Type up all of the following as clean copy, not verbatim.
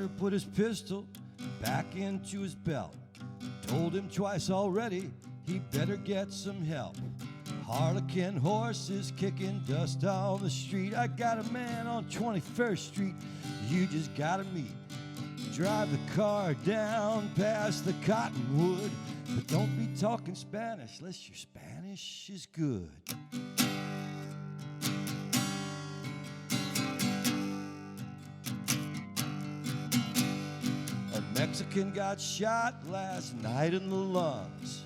Carter put his pistol back into his belt. Told him twice already he better get some help. Harlequin horses kicking dust on the street. I got a man on 21st Street you just gotta meet. Drive the car down past the cottonwood, but don't be talking Spanish unless your Spanish is good. A Mexican got shot last night in the lungs.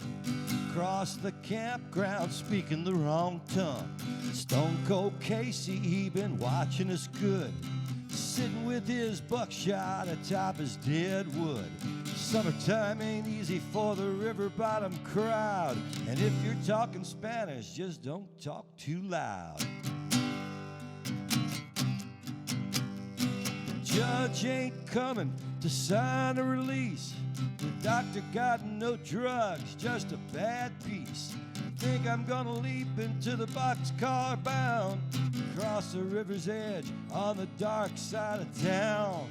Across the campground speaking the wrong tongue. Stone Cold Casey, he been watching us good, sitting with his buckshot atop his dead wood. Summertime ain't easy for the river bottom crowd, and if you're talking Spanish, just don't talk too loud. The judge ain't coming to sign a release. The doctor got no drugs, just a bad piece. Think I'm gonna leap into the boxcar bound, across the river's edge on the dark side of town.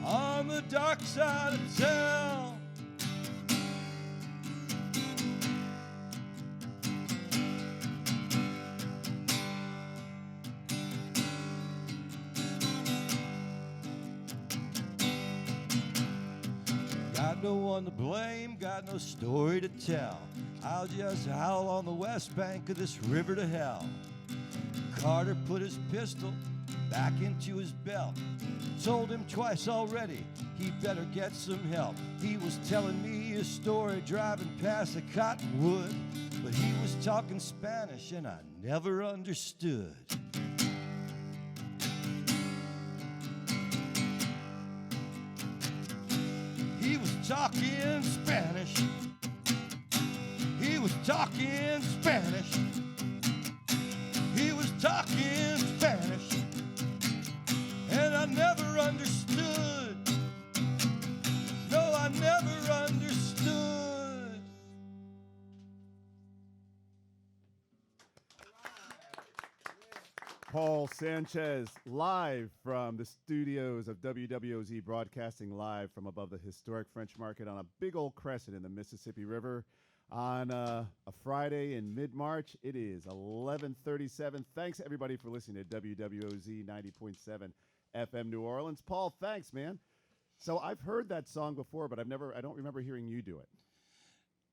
On the dark side of town. Got no one to blame, got no story to tell. I'll just howl on the west bank of this river to hell. Carter put his pistol back into his belt. Told him twice already he better get some help. He was telling me his story driving past the cottonwood, but he was talking Spanish and I never understood. He was talking Spanish. He was talking Spanish. He was talking Spanish. And I never understood. No, I never understood. Paul Sanchez, live from the studios of WWOZ, broadcasting live from above the historic French Market on a big old crescent in the Mississippi River on a Friday in mid-March. It is 11:37. Thanks, everybody, for listening to WWOZ 90.7 FM New Orleans. Paul, thanks, man. So I've heard that song before, but I don't remember hearing you do it.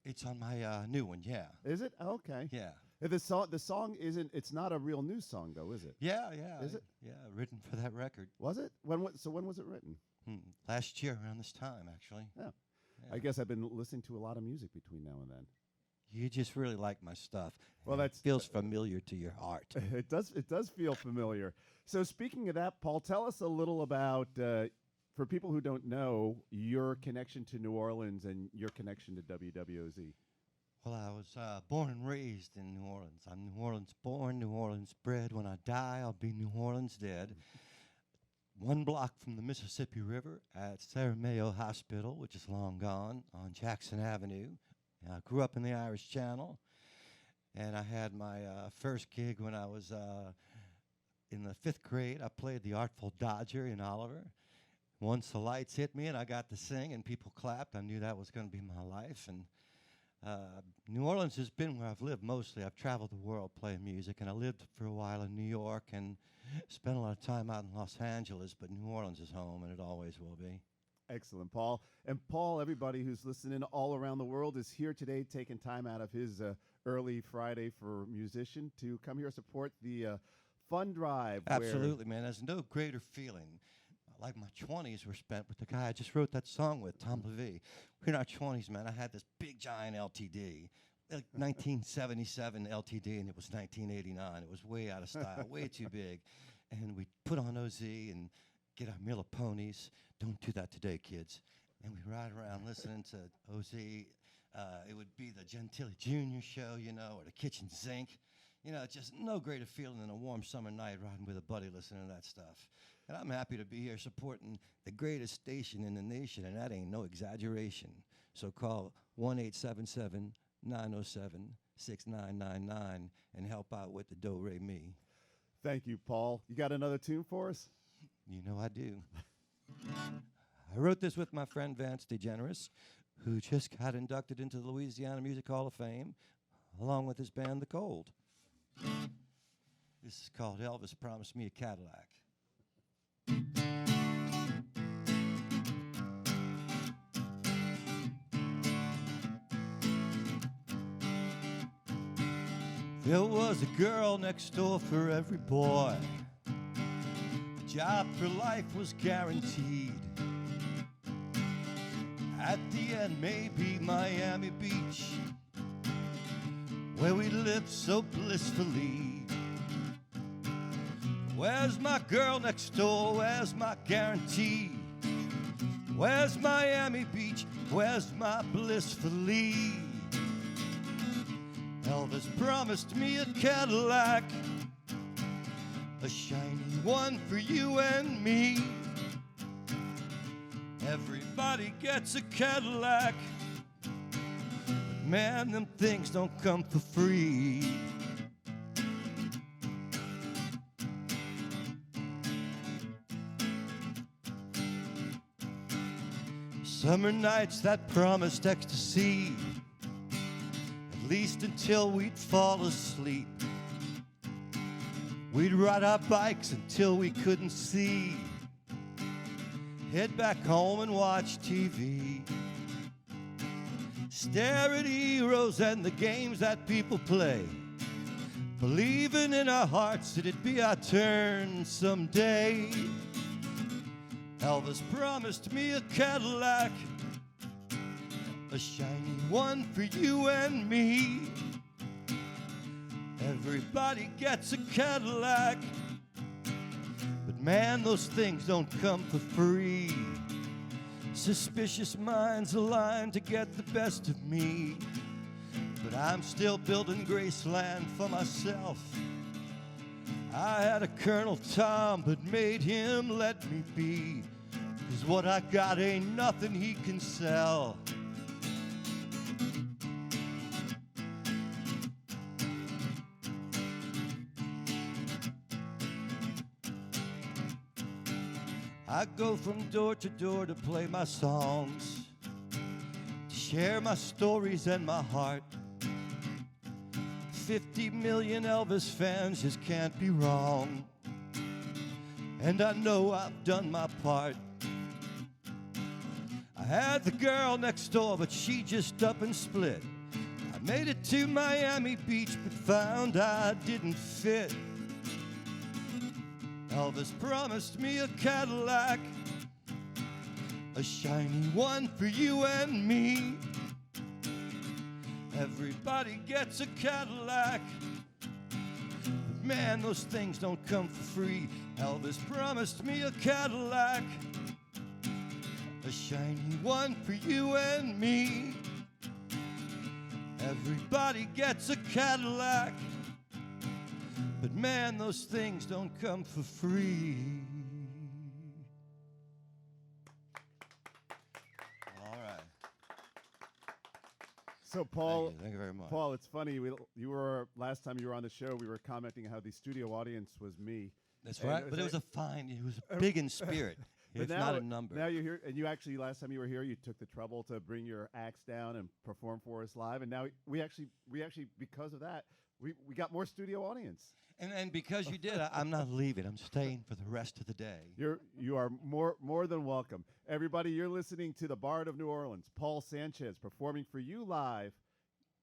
It's on my new one, yeah. Is it? Okay. Yeah. The song isn't. It's not a real new song, though, is it? Yeah. Is it? Yeah, written for that record. Was it? When was it written? Last year around this time, actually. Yeah. Yeah. I guess I've been listening to a lot of music between now and then. You just really like my stuff. Well, it feels familiar to your heart. It does feel familiar. So speaking of that, Paul, tell us a little about, for people who don't know, your connection to New Orleans and your connection to WWOZ. Well, I was born and raised in New Orleans. I'm New Orleans born, New Orleans bred. When I die, I'll be New Orleans dead. 1 block from the Mississippi River at Sarah Mayo Hospital, which is long gone, on Jackson Avenue. I grew up in the Irish Channel, and I had my first gig when I was in the 5th grade. I played the Artful Dodger in Oliver. Once the lights hit me and I got to sing and people clapped, I knew that was going to be my life. And New Orleans has been where I've lived mostly. I've traveled the world playing music, and I lived for a while in New York and spent a lot of time out in Los Angeles, but New Orleans is home, and it always will be. Excellent, Paul. And Paul, everybody who's listening all around the world is here today taking time out of his early Friday for musician to come here support the fund drive. Absolutely, man. There's no greater feeling. Like my 20s were spent with the guy I just wrote that song with, Tom Levy. We're in our 20s, man. I had this big, giant LTD, like 1977 LTD, and it was 1989. It was way out of style, way too big. And we put on OZ and get our meal of ponies. Don't do that today, kids. And we ride around listening to OZ. It would be the Gentili Jr. show, you know, or the Kitchen Sink. You know, just no greater feeling than a warm summer night riding with a buddy listening to that stuff. And I'm happy to be here supporting the greatest station in the nation, and that ain't no exaggeration. So call 1-877-907-6999 and help out with the Do-Re-Mi. Thank you, Paul. You got another tune for us? You know I do. I wrote this with my friend Vance DeGeneres, who just got inducted into the Louisiana Music Hall of Fame, along with his band, The Cold. This is called Elvis Promised Me a Cadillac. There was a girl next door for every boy. A job for life was guaranteed. At the end, maybe Miami Beach, where we lived so blissfully. Where's my girl next door? Where's my guarantee? Where's Miami Beach? Where's my blissfully? Elvis promised me a Cadillac, a shiny one for you and me. Everybody gets a Cadillac, but man, them things don't come for free. Summer nights that promised ecstasy, at least until we'd fall asleep. We'd ride our bikes until we couldn't see, head back home and watch TV, stare at heroes and the games that people play, believing in our hearts that it'd be our turn someday. Elvis promised me a Cadillac, a shiny one for you and me. Everybody gets a Cadillac, but man, those things don't come for free. Suspicious minds align to get the best of me, but I'm still building Graceland for myself. I had a Colonel Tom, but made him let me be, 'cause what I got ain't nothing he can sell. I go from door to door to play my songs, to share my stories and my heart. 50 million Elvis fans just can't be wrong, and I know I've done my part. I had the girl next door, but she just up and split. I made it to Miami Beach, but found I didn't fit. Elvis promised me a Cadillac, a shiny one for you and me. Everybody gets a Cadillac, but man, those things don't come for free. Elvis promised me a Cadillac, a shiny one for you and me. Everybody gets a Cadillac, but man, those things don't come for free. All right. So, Paul, Thank you very much. Paul, it's funny. You were last time you were on the show. We were commenting how the studio audience was me. That's And right. But it was big in spirit. But It's now, not a number. Now you're here, and you actually last time you were here, you took the trouble to bring your axe down and perform for us live. And now we actually because of that, we got more studio audience. And because you did, I'm not leaving. I'm staying for the rest of the day. You are more than welcome. Everybody, you're listening to the Bard of New Orleans, Paul Sanchez, performing for you live.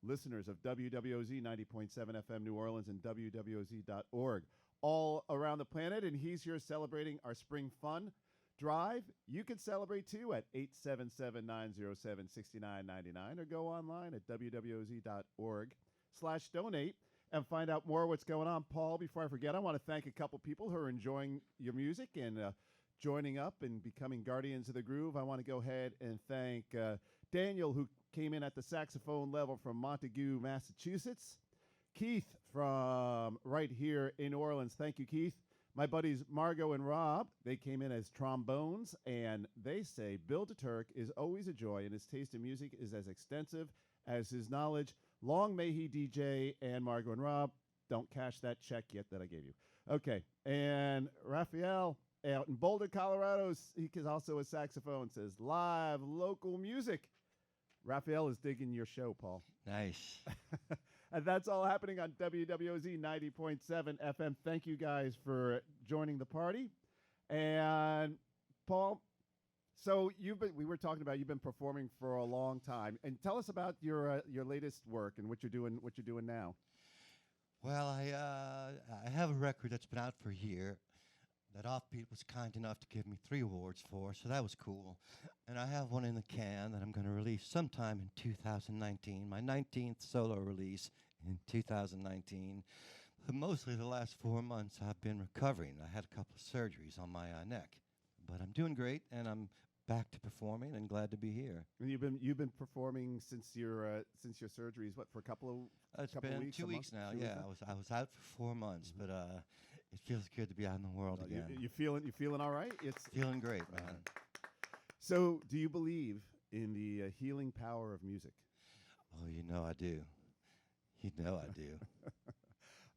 Listeners of WWOZ 90.7 FM New Orleans and WWOZ.org all around the planet, and he's here celebrating our Spring Fun Drive. You can celebrate too at 877-907-6999 or go online at WWOZ.org/donate and find out more what's going on. Paul, before I forget, I want to thank a couple people who are enjoying your music and joining up and becoming guardians of the groove. I want to go ahead and thank Daniel, who came in at the saxophone level from Montague, Massachusetts. Keith from right here in New Orleans. Thank you, Keith. My buddies Margot and Rob, they came in as trombones, and they say Bill DeTurk is always a joy, and his taste in music is as extensive as his knowledge. Long may he DJ, and Margot and Rob, don't cash that check yet that I gave you. Okay, and Raphael, out in Boulder, Colorado. He is also a saxophone. Says live local music. Raphael is digging your show, Paul. Nice. And that's all happening on WWOZ 90.7 FM. Thank you guys for joining the party. And Paul, so we were talking about you've been performing for a long time, and tell us about your latest work and what you're doing now. Well, I have a record that's been out for a year that Offbeat was kind enough to give me 3 awards for, so that was cool. And I have one in the can that I'm going to release sometime in 2019, my 19th solo release in 2019. But mostly the last 4 months I've been recovering. I had a couple of surgeries on my neck, but I'm doing great, and I'm back to performing and glad to be here. And you've been performing since your surgeries, what, for a couple of It's couple been weeks, 2 weeks now. Yeah, I was out for 4 months, but it feels good to be out in the world again. You feeling all right? It's feeling great, man. So, do you believe in the healing power of music? Oh, you know I do. You know I do.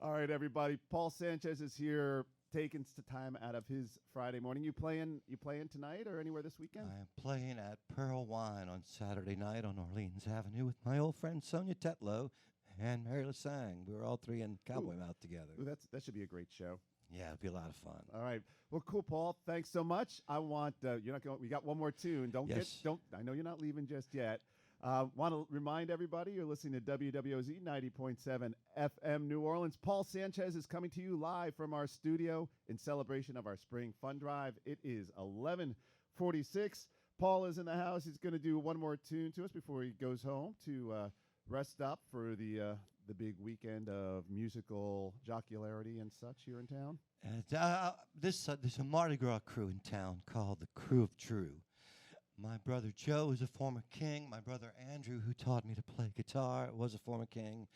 All right, everybody. Paul Sanchez is here, taking some time out of his Friday morning. You playing tonight or anywhere this weekend? I am playing at Pearl Wine on Saturday night on Orleans Avenue with my old friend Sonia Tetlow and Mary LaSang. We were all 3 in Cowboy Mouth together. Ooh, that should be a great show. Yeah, it'll be a lot of fun. All right. Well, cool, Paul. Thanks so much. I want you're not going. We got one more tune. Don't. I know you're not leaving just yet. Want to remind everybody you're listening to WWOZ 90.7 FM New Orleans. Paul Sanchez is coming to you live from our studio in celebration of our spring fun drive. It is 11:46. Paul is in the house. He's going to do one more tune to us before he goes home to rest up for the big weekend of musical jocularity and such here in town. There's a Mardi Gras crew in town called the Crew of True. My brother Joe is a former king. My brother Andrew, who taught me to play guitar, was a former king.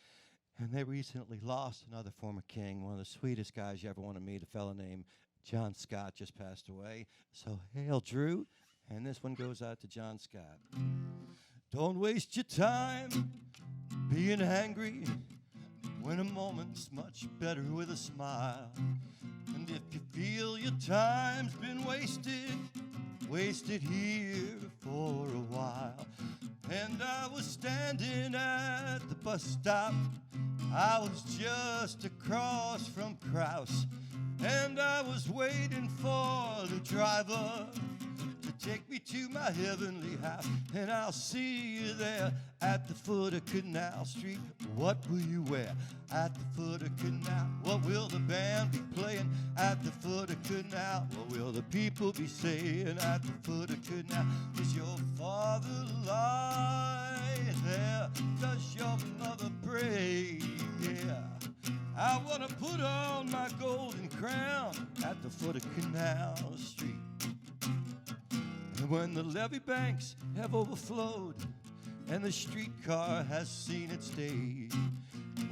And they recently lost another former king, one of the sweetest guys you ever want to meet, a fellow named John Scott, just passed away. So hail Drew, and this one goes out to John Scott. Don't waste your time being angry when a moment's much better with a smile. And if you feel your time's been wasted here for a while. And I was standing at the bus stop. I was just across from Krause. And I was waiting for the driver to take me to my heavenly house. And I'll see you there at the foot of Canal Street. What will you wear at the foot of Canal? What will the band be playing at the foot of Canal? What will the people be saying at the foot of Canal? Does your father lie there? Does your mother pray? Yeah. I want to put on my golden crown at the foot of Canal Street. And when the levee banks have overflowed and the streetcar has seen its day,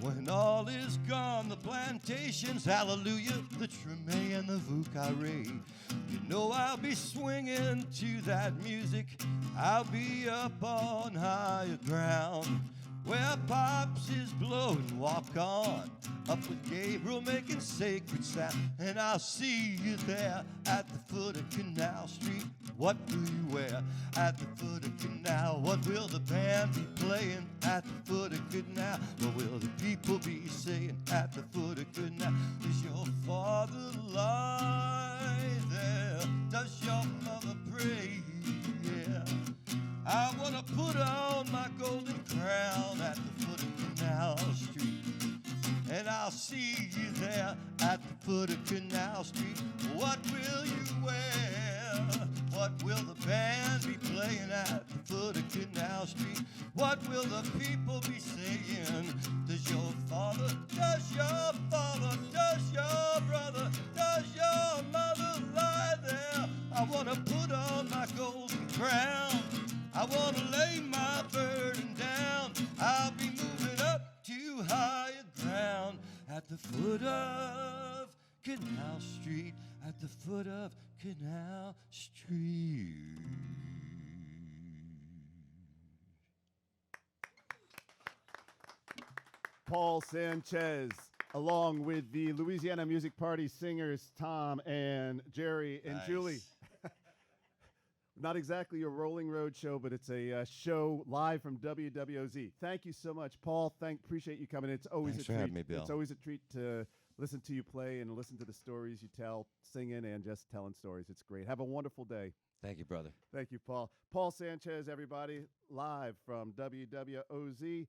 when all is gone, the plantations, hallelujah, the Treme and the Vucare, you know I'll be swinging to that music. I'll be up on higher ground where Pops is blowing Walk On, up with Gabriel making sacred sound. And I'll see you there at the foot of Canal Street. What will you wear at the foot of Canal? What will the band be playing at the foot of Canal? What will the people be saying at the foot of Canal? Does your father lie there? Does your mother pray? Yeah. I want to put on my golden crown at the foot of Canal Street. And I'll see you there at the foot of Canal Street. What will you wear? What will the band be playing at the foot of Canal Street? What will the people be saying? Does your father, does your father, does your brother, does your mother lie there? I want to put on my golden crown. I want to lay my burden down. I'll be moving up to higher ground at the foot of Canal Street, at the foot of Canal Street. Paul Sanchez along with the Louisiana Music Party singers Tom and Jerry and Julie. Not exactly a rolling road show, but it's a show live from WWOZ. Thank you so much, Paul. Appreciate you coming. It's always Thanks a for treat. having me, Bill. It's always a treat to listen to you play and listen to the stories you tell, singing and just telling stories. It's great. Have a wonderful day. Thank you, brother. Thank you, Paul. Paul Sanchez, everybody, live from WWOZ.